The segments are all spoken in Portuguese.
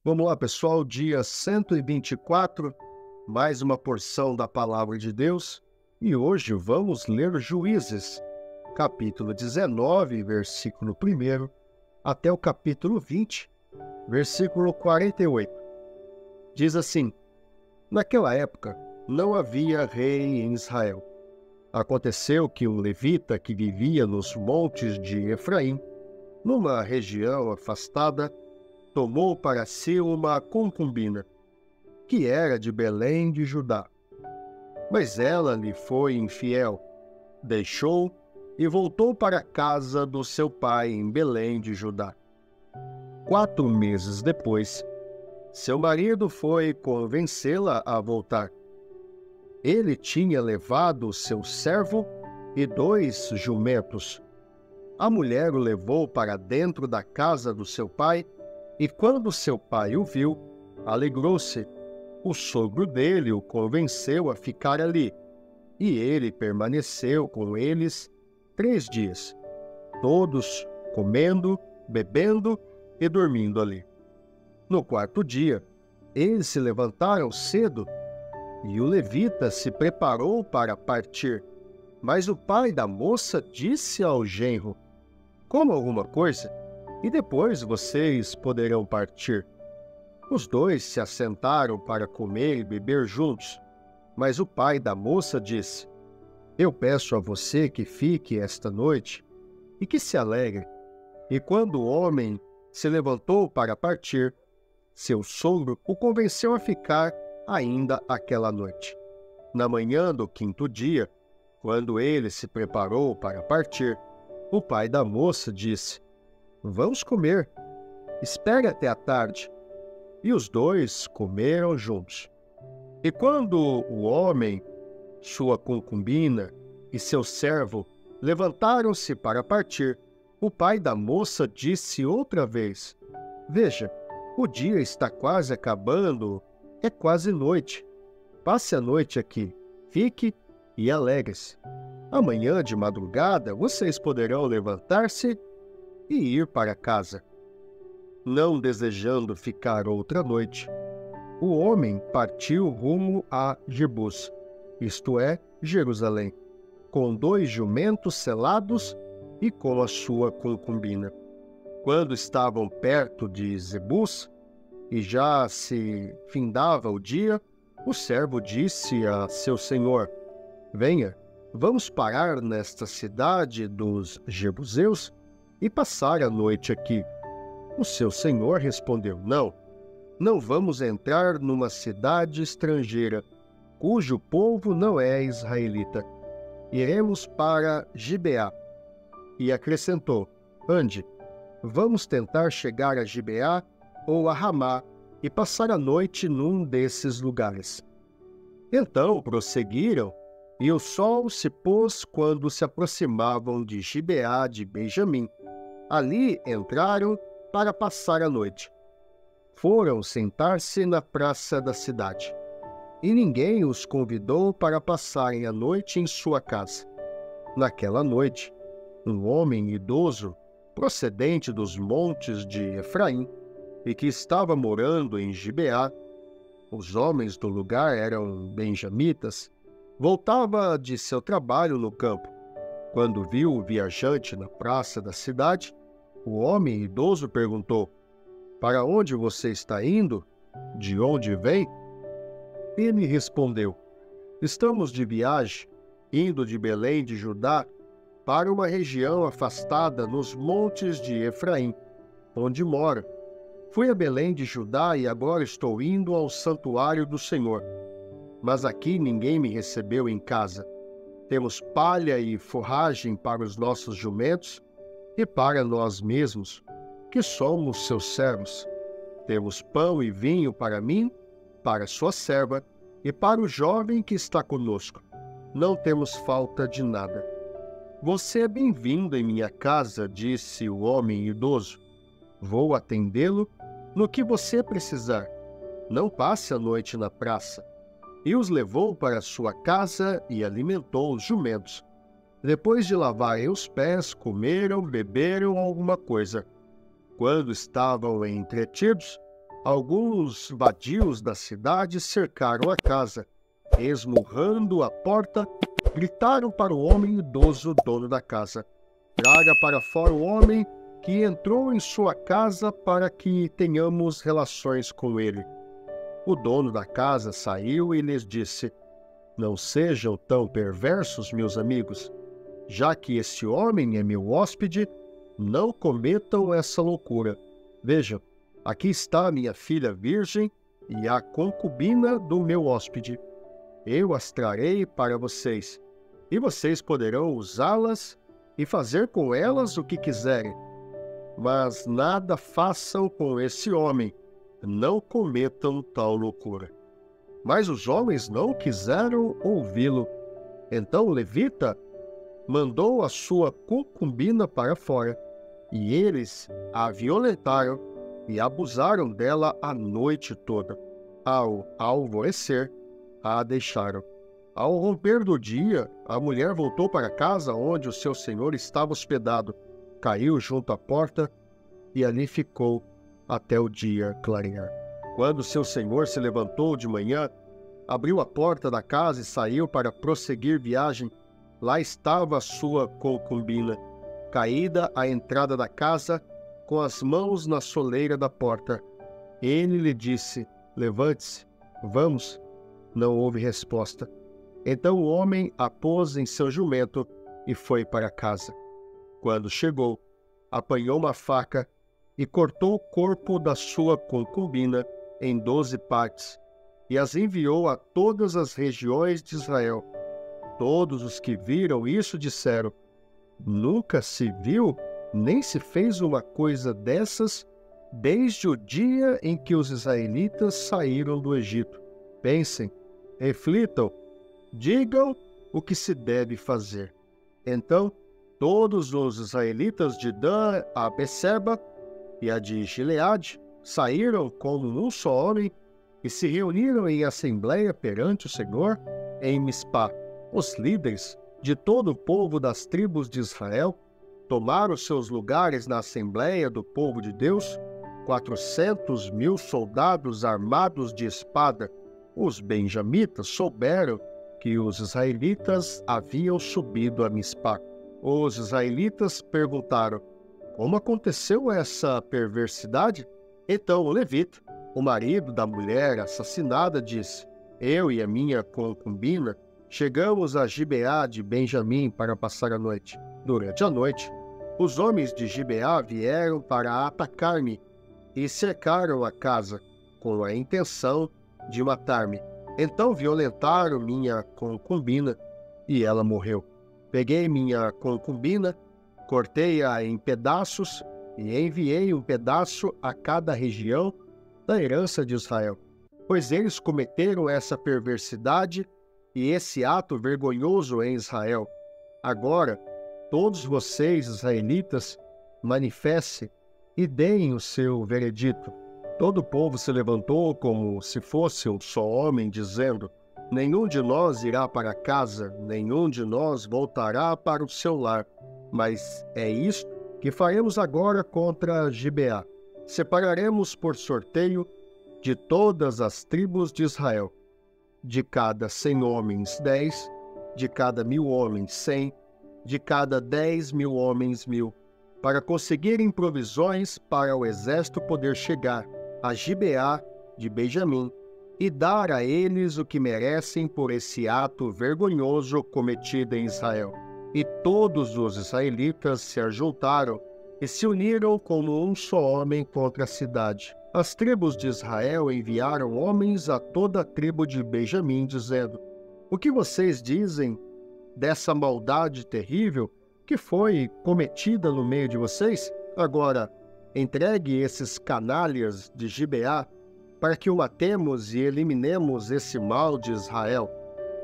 Vamos lá, pessoal, dia 124, mais uma porção da Palavra de Deus. E hoje vamos ler Juízes, capítulo 19, versículo 1, até o capítulo 20, versículo 48. Diz assim: Naquela época não havia rei em Israel. Aconteceu que um levita que vivia nos montes de Efraim, numa região afastada, tomou para si uma concubina, que era de Belém de Judá. Mas ela lhe foi infiel, deixou e voltou para a casa do seu pai em Belém de Judá. 4 meses depois, seu marido foi convencê-la a voltar. Ele tinha levado seu servo e 2 jumentos. A mulher o levou para dentro da casa do seu pai, e quando seu pai o viu, alegrou-se. O sogro dele o convenceu a ficar ali, e ele permaneceu com eles 3 dias, todos comendo, bebendo e dormindo ali. No 4º dia, eles se levantaram cedo, e o levita se preparou para partir. Mas o pai da moça disse ao genro: Coma alguma coisa, e depois vocês poderão partir. Os 2 se assentaram para comer e beber juntos, mas o pai da moça disse: Eu peço a você que fique esta noite e que se alegre. E quando o homem se levantou para partir, seu sogro o convenceu a ficar ainda aquela noite. Na manhã do 5º dia, quando ele se preparou para partir, o pai da moça disse: Vamos comer, espere até a tarde. E os 2 comeram juntos. E quando o homem, sua concubina e seu servo levantaram-se para partir, o pai da moça disse outra vez: Veja, o dia está quase acabando, é quase noite. Passe a noite aqui, fique e alegre-se. Amanhã de madrugada vocês poderão levantar-se e ir para casa. Não desejando ficar outra noite, o homem partiu rumo a Jebus, isto é, Jerusalém, com 2 jumentos selados e com a sua concubina. Quando estavam perto de Zebus, e já se findava o dia, o servo disse a seu senhor: Venha, vamos parar nesta cidade dos Jebuseus e passar a noite aqui. O seu senhor respondeu: Não vamos entrar numa cidade estrangeira, cujo povo não é israelita. Iremos para Gibeá. E acrescentou: Ande, vamos tentar chegar a Gibeá ou a Ramá e passar a noite num desses lugares. Então prosseguiram, e o sol se pôs quando se aproximavam de Gibeá de Benjamim. Ali entraram para passar a noite. Foram sentar-se na praça da cidade, e ninguém os convidou para passarem a noite em sua casa. Naquela noite, um homem idoso, procedente dos montes de Efraim, e que estava morando em Gibeá, os homens do lugar eram benjamitas, voltava de seu trabalho no campo. Quando viu o viajante na praça da cidade, o homem idoso perguntou: Para onde você está indo? De onde vem? Ele respondeu: Estamos de viagem, indo de Belém de Judá para uma região afastada nos montes de Efraim, onde moro. Fui a Belém de Judá e agora estou indo ao santuário do Senhor. Mas aqui ninguém me recebeu em casa. Temos palha e forragem para os nossos jumentos e para nós mesmos, que somos seus servos. Temos pão e vinho para mim, para sua serva e para o jovem que está conosco. Não temos falta de nada. Você é bem-vindo em minha casa, disse o homem idoso. Vou atendê-lo no que você precisar. Não passe a noite na praça. E os levou para sua casa e alimentou os jumentos. Depois de lavarem os pés, comeram, beberam alguma coisa. Quando estavam entretidos, Alguns vadios da cidade cercaram a casa, esmurrando a porta, gritaram para o homem idoso, dono da casa: "Traga para fora o homem que entrou em sua casa para que tenhamos relações com ele." O dono da casa saiu e lhes disse: "Não sejam tão perversos, meus amigos. Já que esse homem é meu hóspede, não cometam essa loucura. Vejam, aqui está a minha filha virgem e a concubina do meu hóspede. Eu as trarei para vocês, e vocês poderão usá-las e fazer com elas o que quiserem. Mas nada façam com esse homem, não cometam tal loucura." Mas os homens não quiseram ouvi-lo. Então o levita mandou a sua concubina para fora, e eles a violentaram e abusaram dela a noite toda. Ao alvorecer, a deixaram. Ao romper do dia, a mulher voltou para a casa onde o seu senhor estava hospedado, caiu junto à porta e ali ficou até o dia clarear. Quando seu senhor se levantou de manhã, abriu a porta da casa e saiu para prosseguir viagem. Lá estava a sua concubina, caída à entrada da casa, com as mãos na soleira da porta. Ele lhe disse: "Levante-se, vamos." Não houve resposta. Então o homem a pôs em seu jumento e foi para casa. Quando chegou, apanhou uma faca e cortou o corpo da sua concubina em 12 partes, e as enviou a todas as regiões de Israel. Todos os que viram isso disseram: "Nunca se viu, nem se fez uma coisa dessas desde o dia em que os israelitas saíram do Egito." Pensem, reflitam, digam o que se deve fazer. Então, todos os israelitas de Dan a Beceba e a de Gileade saíram como um só homem e se reuniram em assembleia perante o Senhor em Mispá. Os líderes de todo o povo das tribos de Israel tomaram seus lugares na assembleia do povo de Deus, 400.000 soldados armados de espada. Os benjamitas souberam que os israelitas haviam subido a Mispá. Os israelitas perguntaram: "Como aconteceu essa perversidade?" Então o levita, o marido da mulher assassinada, disse: "Eu e a minha concubina chegamos a Gibeá de Benjamim para passar a noite. Durante a noite, os homens de Gibeá vieram para atacar-me e cercaram a casa com a intenção de matar-me. Então violentaram minha concubina e ela morreu. Peguei minha concubina, cortei-a em pedaços e enviei um pedaço a cada região da herança de Israel, pois eles cometeram essa perversidade e esse ato vergonhoso em Israel. Agora, todos vocês, israelitas, manifestem e deem o seu veredito." Todo o povo se levantou como se fosse um só homem, dizendo: "Nenhum de nós irá para casa, nenhum de nós voltará para o seu lar. Mas é isto que faremos agora contra Gibeá. Separaremos por sorteio de todas as tribos de Israel. De cada 100 homens, 10, de cada 1.000 homens, 100, de cada 10.000 homens, 1.000, para conseguirem provisões para o exército poder chegar a Gibeá de Benjamim e dar a eles o que merecem por esse ato vergonhoso cometido em Israel." E todos os israelitas se ajuntaram e se uniram como um só homem contra a cidade. As tribos de Israel enviaram homens a toda a tribo de Benjamim, dizendo: "O que vocês dizem dessa maldade terrível que foi cometida no meio de vocês? Agora, entregue esses canalhas de Gibeá para que o matemos e eliminemos esse mal de Israel."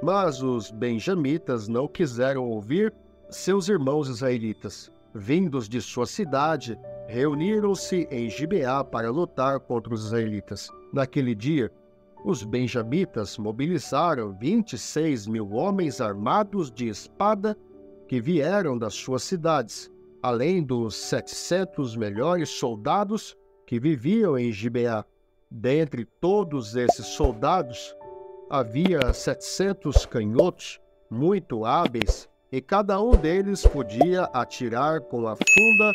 Mas os benjamitas não quiseram ouvir seus irmãos israelitas. Vindos de sua cidade, reuniram-se em Gibeá para lutar contra os israelitas. Naquele dia, os benjamitas mobilizaram 26.000 homens armados de espada que vieram das suas cidades, além dos 700 melhores soldados que viviam em Gibeá. Dentre todos esses soldados, havia 700 canhotos muito hábeis, e cada um deles podia atirar com a funda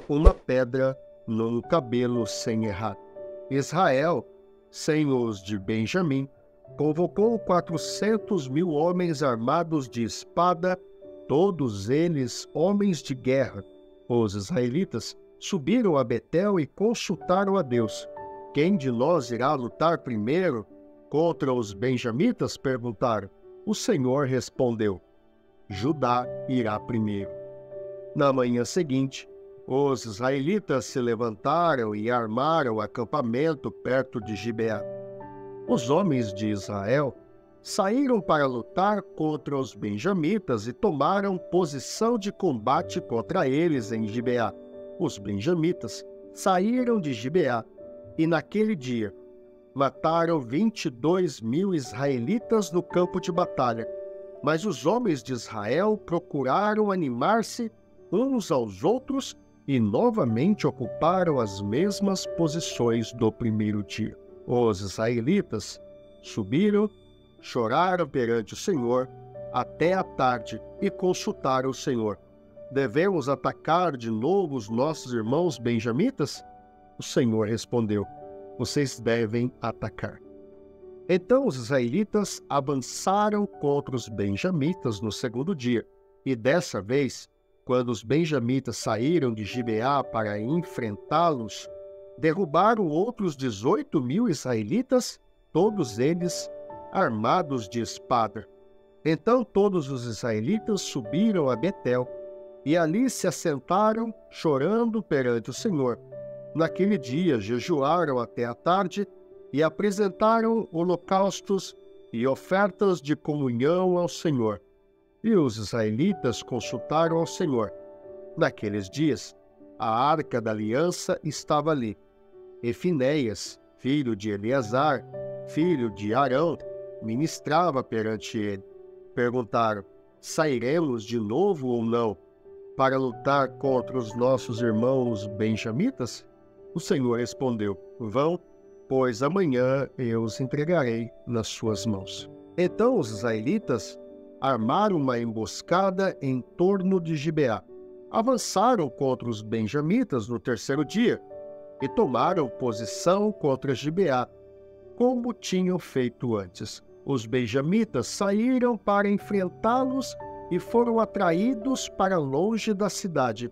uma pedra num cabelo sem errar. Israel, sem os de Benjamim, convocou 400.000 homens armados de espada, todos eles homens de guerra. Os israelitas subiram a Betel e consultaram a Deus. Quem de nós irá lutar primeiro contra os benjamitas? Perguntaram. O Senhor respondeu: Judá irá primeiro. Na manhã seguinte, os israelitas se levantaram e armaram acampamento perto de Gibeá. Os homens de Israel saíram para lutar contra os benjamitas e tomaram posição de combate contra eles em Gibeá. Os benjamitas saíram de Gibeá e naquele dia mataram 22.000 israelitas no campo de batalha. Mas os homens de Israel procuraram animar-se uns aos outros e novamente ocuparam as mesmas posições do primeiro dia. Os israelitas subiram, choraram perante o Senhor até a tarde e consultaram o Senhor. Devemos atacar de novo os nossos irmãos benjamitas? O Senhor respondeu: vocês devem atacar. Então os israelitas avançaram contra os benjamitas no segundo dia, e dessa vez, quando os benjamitas saíram de Gibeá para enfrentá-los, derrubaram outros 18.000 israelitas, todos eles armados de espada. Então todos os israelitas subiram a Betel, e ali se assentaram, chorando perante o Senhor. Naquele dia jejuaram até a tarde e apresentaram holocaustos e ofertas de comunhão ao Senhor. E os israelitas consultaram ao Senhor. Naqueles dias, a arca da aliança estava ali. E Finéias, filho de Eleazar, filho de Arão, ministrava perante ele. Perguntaram: sairemos de novo ou não para lutar contra os nossos irmãos benjamitas? O Senhor respondeu: vão, pois amanhã eu os entregarei nas suas mãos. Então os israelitas armaram uma emboscada em torno de Gibeá. Avançaram contra os benjamitas no terceiro dia e tomaram posição contra Gibeá, como tinham feito antes. Os benjamitas saíram para enfrentá-los e foram atraídos para longe da cidade.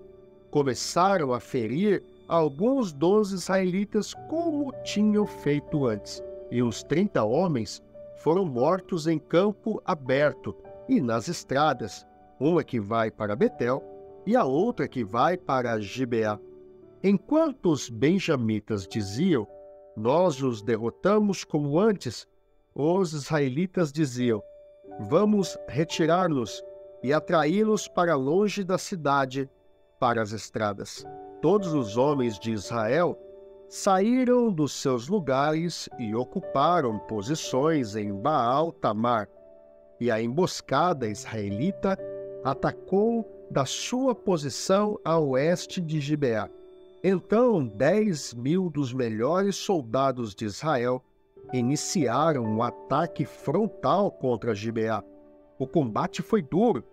Começaram a ferir alguns dos israelitas como tinham feito antes, e os 30 homens foram mortos em campo aberto e nas estradas, uma que vai para Betel e a outra que vai para Gibeá. Enquanto os benjamitas diziam: nós os derrotamos como antes, os israelitas diziam: vamos retirar-nos e atraí-los para longe da cidade, para as estradas. Todos os homens de Israel saíram dos seus lugares e ocuparam posições em Baal-Tamar, e a emboscada israelita atacou da sua posição a oeste de Gibeá. Então 10.000 dos melhores soldados de Israel iniciaram um ataque frontal contra Gibeá. O combate foi duro,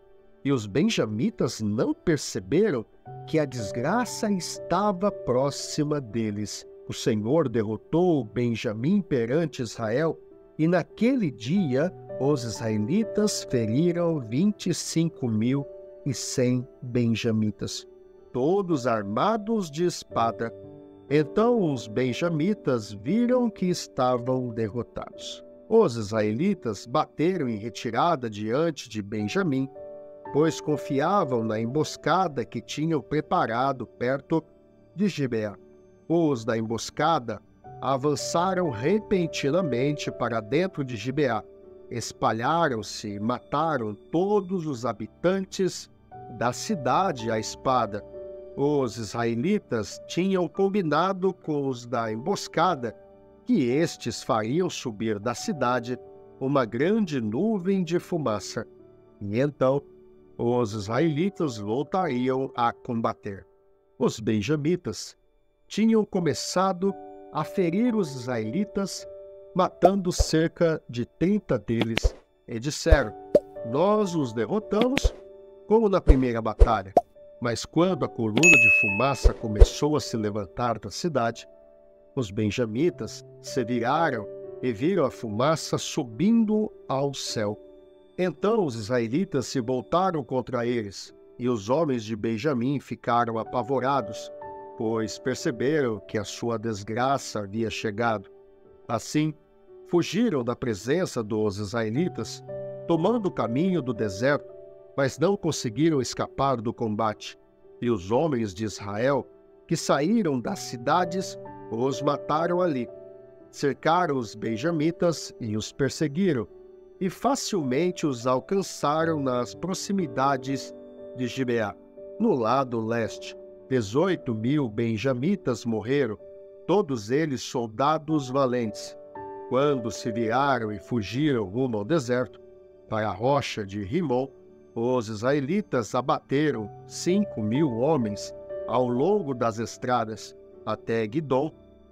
e os benjamitas não perceberam que a desgraça estava próxima deles. O Senhor derrotou Benjamim perante Israel, e naquele dia os israelitas feriram 25.100 benjamitas, todos armados de espada. Então os benjamitas viram que estavam derrotados. Os israelitas bateram em retirada diante de Benjamim, pois confiavam na emboscada que tinham preparado perto de Gibeá. Os da emboscada avançaram repentinamente para dentro de Gibeá, espalharam-se e mataram todos os habitantes da cidade à espada. Os israelitas tinham combinado com os da emboscada que estes fariam subir da cidade uma grande nuvem de fumaça, e então os israelitas voltariam a combater. Os benjamitas tinham começado a ferir os israelitas, matando cerca de 30 deles, e disseram: nós os derrotamos, como na primeira batalha. Mas quando a coluna de fumaça começou a se levantar da cidade, os benjamitas se viraram e viram a fumaça subindo ao céu. Então os israelitas se voltaram contra eles, e os homens de Benjamim ficaram apavorados, pois perceberam que a sua desgraça havia chegado. Assim, fugiram da presença dos israelitas, tomando o caminho do deserto, mas não conseguiram escapar do combate. E os homens de Israel, que saíram das cidades, os mataram ali. Cercaram os benjamitas e os perseguiram, e facilmente os alcançaram nas proximidades de Gibeá. No lado leste, 18.000 benjamitas morreram, todos eles soldados valentes. Quando se viraram e fugiram rumo ao deserto, para a rocha de Rimon, os israelitas abateram 5.000 homens ao longo das estradas até Guidom.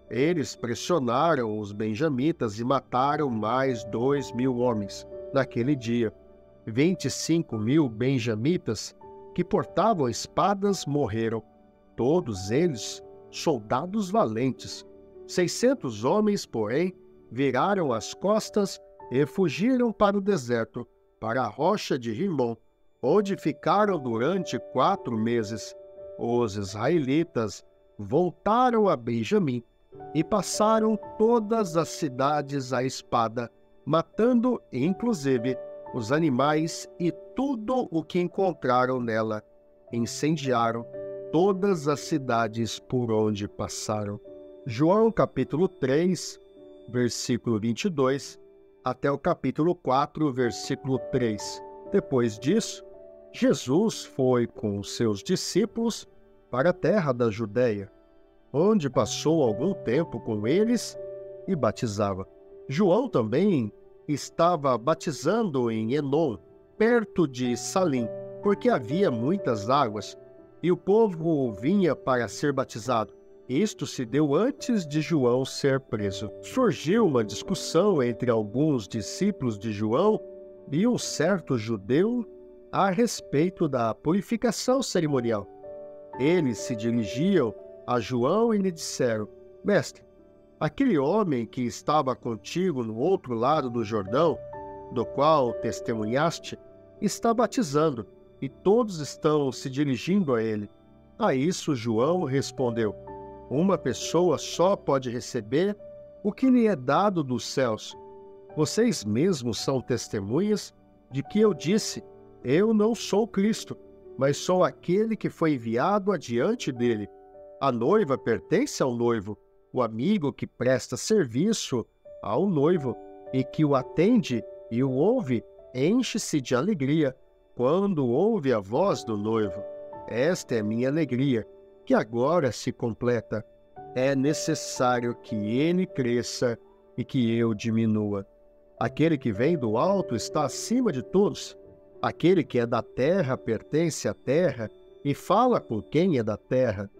Eles pressionaram os benjamitas e mataram mais 2.000 homens. Naquele dia, 25.000 benjamitas que portavam espadas morreram, todos eles soldados valentes. 600 homens, porém, viraram as costas e fugiram para o deserto, para a rocha de Rimon, onde ficaram durante 4 meses. Os israelitas voltaram a Benjamim e passaram todas as cidades à espada, matando, inclusive, os animais e tudo o que encontraram nela. Incendiaram todas as cidades por onde passaram. João capítulo 3, versículo 22, até o capítulo 4, versículo 3. Depois disso, Jesus foi com os seus discípulos para a terra da Judéia, onde passou algum tempo com eles e batizava. João também estava batizando em Enom, perto de Salim, porque havia muitas águas, e o povo vinha para ser batizado. Isto se deu antes de João ser preso. Surgiu uma discussão entre alguns discípulos de João e um certo judeu a respeito da purificação cerimonial. Eles se dirigiam a João e lhe disseram: Mestre, aquele homem que estava contigo no outro lado do Jordão, do qual testemunhaste, está batizando, e todos estão se dirigindo a ele. A isso João respondeu: uma pessoa só pode receber o que lhe é dado dos céus. Vocês mesmos são testemunhas de que eu disse: eu não sou Cristo, mas sou aquele que foi enviado adiante dele. A noiva pertence ao noivo. O amigo que presta serviço ao noivo e que o atende e o ouve, enche-se de alegria quando ouve a voz do noivo. Esta é minha alegria, que agora se completa. É necessário que ele cresça e que eu diminua. Aquele que vem do alto está acima de todos. Aquele que é da terra pertence à terra e fala com quem é da terra.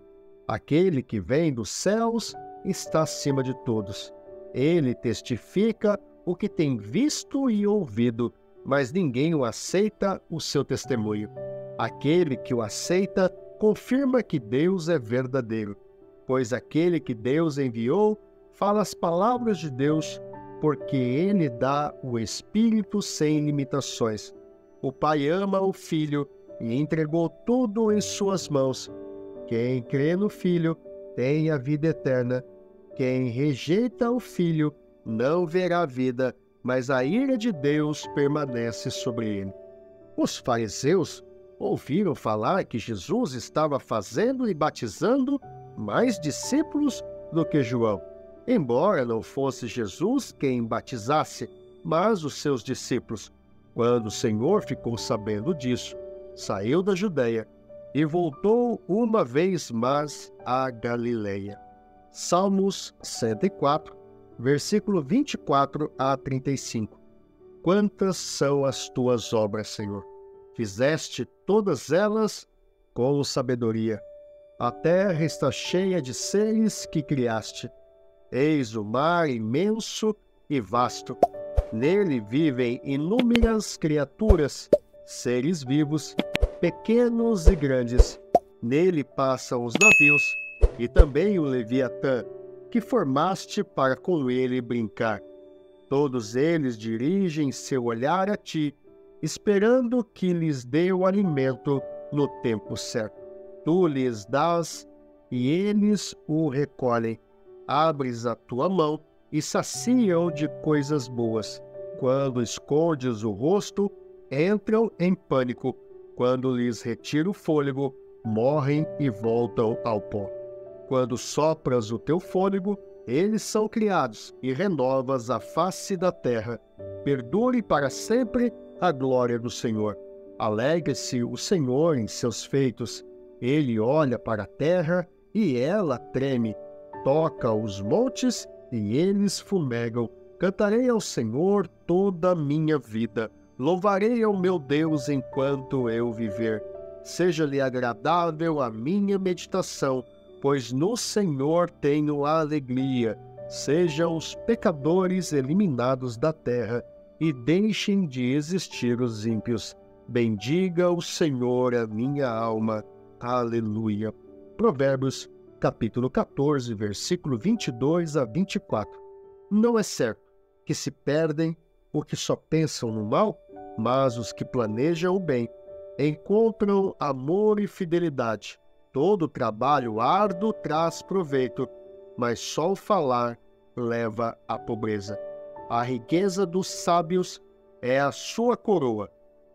Aquele que vem dos céus está acima de todos. Ele testifica o que tem visto e ouvido, mas ninguém o aceita o seu testemunho. Aquele que o aceita confirma que Deus é verdadeiro, pois aquele que Deus enviou fala as palavras de Deus, porque ele dá o Espírito sem limitações. O Pai ama o Filho e entregou tudo em suas mãos. Quem crê no Filho tem a vida eterna. Quem rejeita o Filho não verá a vida, mas a ira de Deus permanece sobre ele. Os fariseus ouviram falar que Jesus estava fazendo e batizando mais discípulos do que João, embora não fosse Jesus quem batizasse, mas os seus discípulos. Quando o Senhor ficou sabendo disso, saiu da Judéia e voltou uma vez mais à Galileia. Salmos 104, versículo 24 a 35. Quantas são as tuas obras, Senhor? Fizeste todas elas com sabedoria. A terra está cheia de seres que criaste. Eis o mar imenso e vasto. Nele vivem inúmeras criaturas, seres vivos, pequenos e grandes. Nele passam os navios, e também o Leviatã, que formaste para com ele brincar. Todos eles dirigem seu olhar a ti, esperando que lhes dê o alimento no tempo certo. Tu lhes dás, e eles o recolhem. Abres a tua mão e saciam de coisas boas. Quando escondes o rosto, entram em pânico. Quando lhes retira o fôlego, morrem e voltam ao pó. Quando sopras o teu fôlego, eles são criados, e renovas a face da terra. Perdure para sempre a glória do Senhor. Alegre-se o Senhor em seus feitos. Ele olha para a terra, e ela treme. Toca os montes, e eles fumegam. Cantarei ao Senhor toda a minha vida. Louvarei ao meu Deus enquanto eu viver. Seja-lhe agradável a minha meditação, pois no Senhor tenho alegria. Sejam os pecadores eliminados da terra, e deixem de existir os ímpios. Bendiga o Senhor a minha alma. Aleluia. Provérbios, capítulo 14, versículo 22 a 24. Não é certo que se perdem os que só pensam no mal, mas os que planejam o bem encontram amor e fidelidade. Todo trabalho árduo traz proveito, mas só o falar leva à pobreza. A riqueza dos sábios é a sua coroa,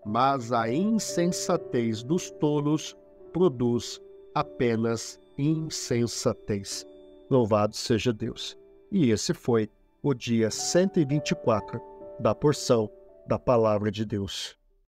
mas a insensatez dos tolos produz apenas insensatez. Louvado seja Deus. E esse foi o dia 124 da porção da Palavra de Deus.